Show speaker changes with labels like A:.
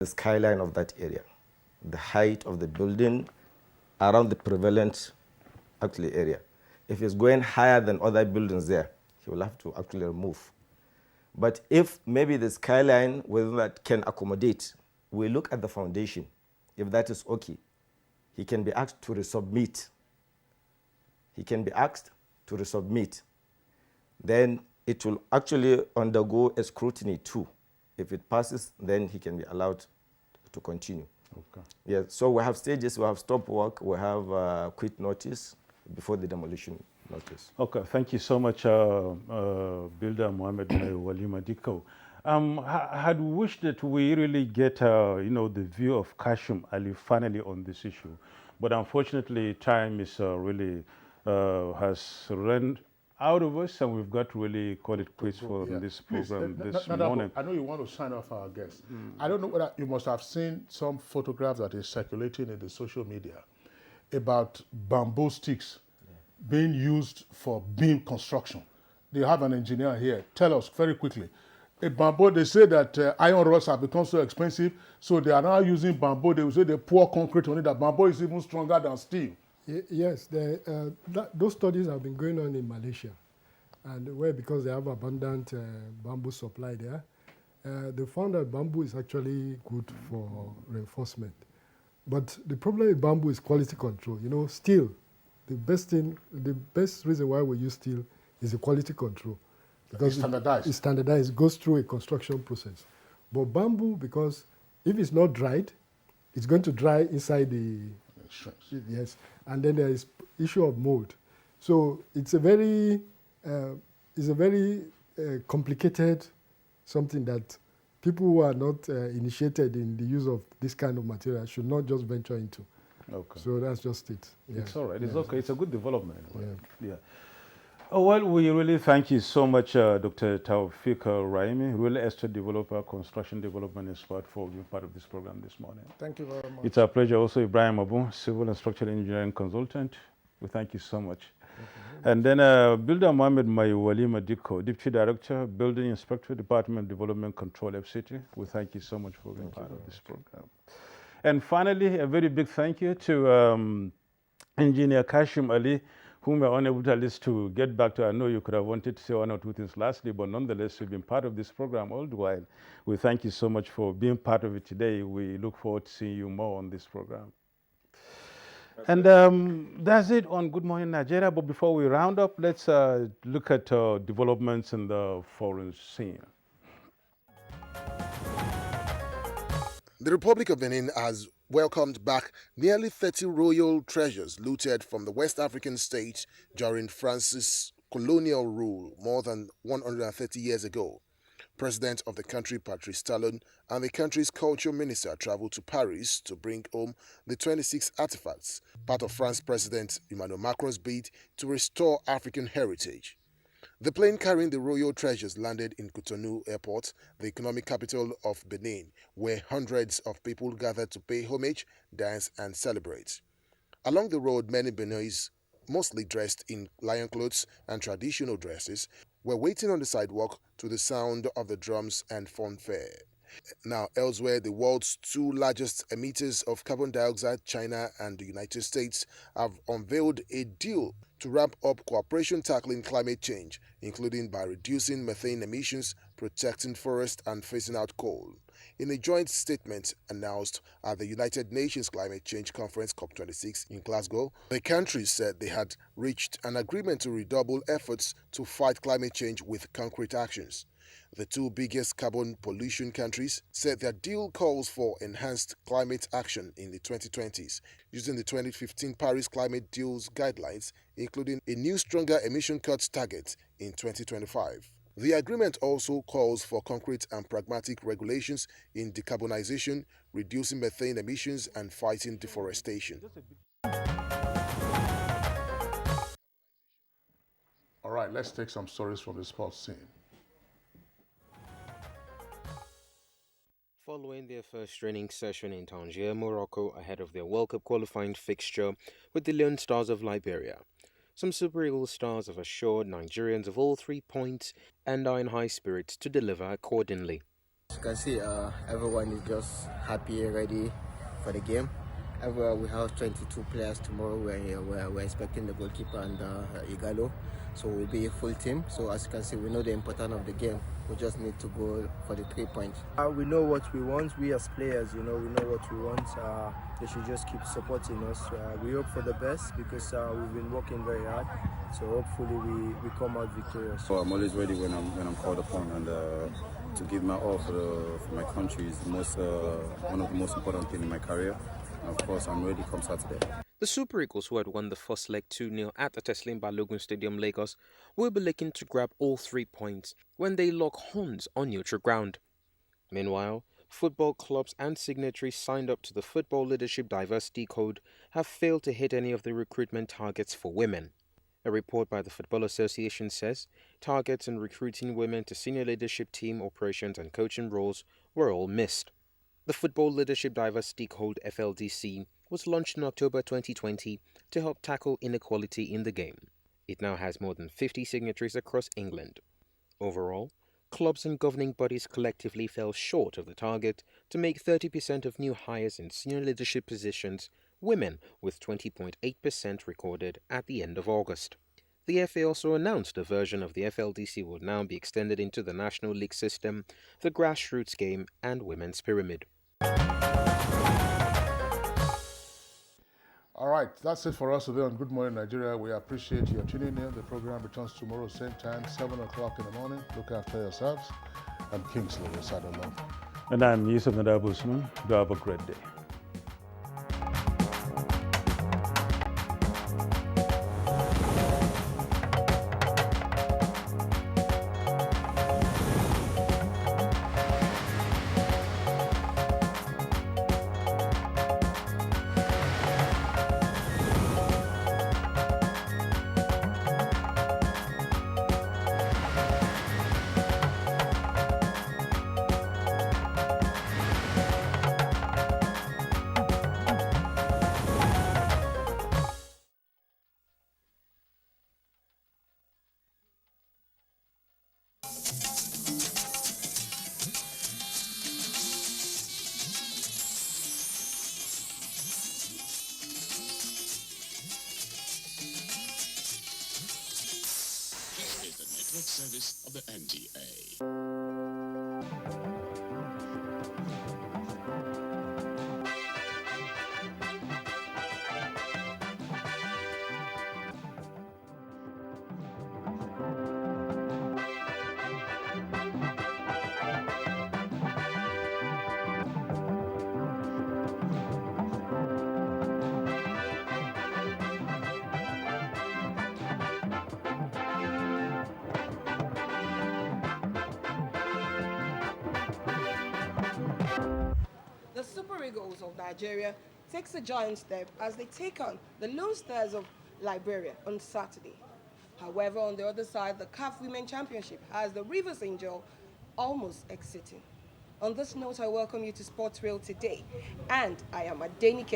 A: the skyline of that area, the height of the building around the prevalent actually area. If it's going higher than other buildings there, he will have to actually remove. But if maybe the skyline within that can accommodate, we look at the foundation. If that is okay, he can be asked to resubmit. He can be asked to resubmit. Then it will actually undergo a scrutiny too. If it passes, then he can be allowed to continue.
B: Okay.
A: Yeah, so we have stages, we have stop work, we have quit notice before the demolition notice.
B: Okay, thank you so much, Builder Mohammed Walima Diko. Had wished that we really get, the view of Kashim Ali finally on this issue, but unfortunately, time is really has run out of us, and we've got to really call it quits for this program this morning.
C: I know you want to sign off our guest. I don't know whether you must have seen some photograph that is circulating in the social media about bamboo sticks being used for beam construction. They have an engineer here. Tell us very quickly. A bamboo, they say that iron rods have become so expensive, so they are now using bamboo. They will say they pour concrete on it. That bamboo is even stronger than steel.
D: Yes, those studies have been going on in Malaysia, and where because they have abundant bamboo supply there, they found that bamboo is actually good for reinforcement. But the problem with bamboo is quality control. Steel, the best reason why we use steel is the quality control.
C: Because
D: it's standardized, it goes through a construction process. But bamboo, because if it's not dried, it's going to dry inside the... Yes, and then there is issue of mold. So it's a very complicated something that people who are not initiated in the use of this kind of material should not just venture into.
B: Okay.
D: So that's just it. Yeah.
B: It's all right. It's okay. It's a good development.
D: Yeah.
B: Oh, well, we really thank you so much, Dr. Taufik Raimi, real estate developer, construction development expert, for being part of this program this morning.
C: Thank you very much.
B: It's our pleasure. Also, Ibrahim Abu, civil and structural engineering consultant. We thank you so much. And then Builder Mohammed Walima Diko, Deputy Director, Building Inspector, Department of Development Control, FCT. We thank you so much for being part of this program. And finally, a very big thank you to Engineer Kashim Ali, whom we are unable to at least to get back to. I know you could have wanted to say one or two things lastly, but nonetheless, you've been part of this program all the while. We thank you so much for being part of it today. We look forward to seeing you more on this program. And that's it on Good Morning Nigeria. But before we round up, let's look at developments in the foreign scene.
E: The Republic of Benin has welcomed back nearly 30 royal treasures looted from the West African state during France's colonial rule more than 130 years ago. President of the country, Patrice Talon, and the country's culture minister traveled to Paris to bring home the 26 artifacts, part of France's President Emmanuel Macron's bid to restore African heritage. The plane carrying the royal treasures landed in Cotonou Airport, the economic capital of Benin, where hundreds of people gathered to pay homage, dance, and celebrate. Along the road, many Beninese, mostly dressed in lion clothes and traditional dresses, were waiting on the sidewalk to the sound of the drums and fanfare. Now, elsewhere, the world's two largest emitters of carbon dioxide, China and the United States, have unveiled a deal to ramp up cooperation tackling climate change, including by reducing methane emissions, protecting forests, and phasing out coal. In a joint statement announced at the United Nations Climate Change Conference COP26 in Glasgow, the countries said they had reached an agreement to redouble efforts to fight climate change with concrete actions. The two biggest carbon pollution countries said their deal calls for enhanced climate action in the 2020s, using the 2015 Paris Climate Deal's guidelines, including a new stronger emission cuts target in 2025. The agreement also calls for concrete and pragmatic regulations in decarbonization, reducing methane emissions, and fighting deforestation.
C: All right, let's take some stories from the sports scene.
F: Following their first training session in Tangier, Morocco, ahead of their World Cup qualifying fixture with the Leon Stars of Liberia, some Super Eagles stars have assured Nigerians of all 3 points and are in high spirits to deliver accordingly.
G: You can see everyone is just happy, ready for the game. Everywhere we have 22 players tomorrow. We're expecting the goalkeeper and Igalo, so we'll be a full team. So as you can see, we know the importance of the game. We just need to go for the 3 points.
H: We know what we want. We as players, we know what we want. They should just keep supporting us. We hope for the best because we've been working very hard. So hopefully we come out victorious.
I: So I'm always ready when I'm called upon, and to give my all for my country is one of the most important things in my career. And of course, I'm ready come Saturday.
F: The Super Eagles, who had won the first leg 2-0 at the Teslim Balogun Stadium, Lagos, will be looking to grab all 3 points when they lock horns on neutral ground. Meanwhile, football clubs and signatories signed up to the Football Leadership Diversity Code have failed to hit any of the recruitment targets for women. A report by the Football Association says targets in recruiting women to senior leadership team operations and coaching roles were all missed. The Football Leadership Diversity Code (FLDC) was launched in October 2020 to help tackle inequality in the game. It now has more than 50 signatories across England. Overall, clubs and governing bodies collectively fell short of the target to make 30% of new hires in senior leadership positions women, with 20.8% recorded at the end of August. The FA also announced a version of the FLDC will now be extended into the National League system, the grassroots game, and women's pyramid.
C: All right, that's it for us today on Good Morning Nigeria. We appreciate you tuning in. The program returns tomorrow, same time, 7 o'clock in the morning. Look after yourselves. I'm Kingsley Osadolo.
B: And I'm Yusuf Nadab Usman. Do have a great day.
J: Service of the NTA.
K: The Super Eagles of Nigeria takes a giant step as they take on the Lone Stars of Liberia on Saturday. However, on the other side, the CAF Women Championship has the Rivers Angel almost exiting. On this note, I welcome you to Sports Rail today, and I am Adenike.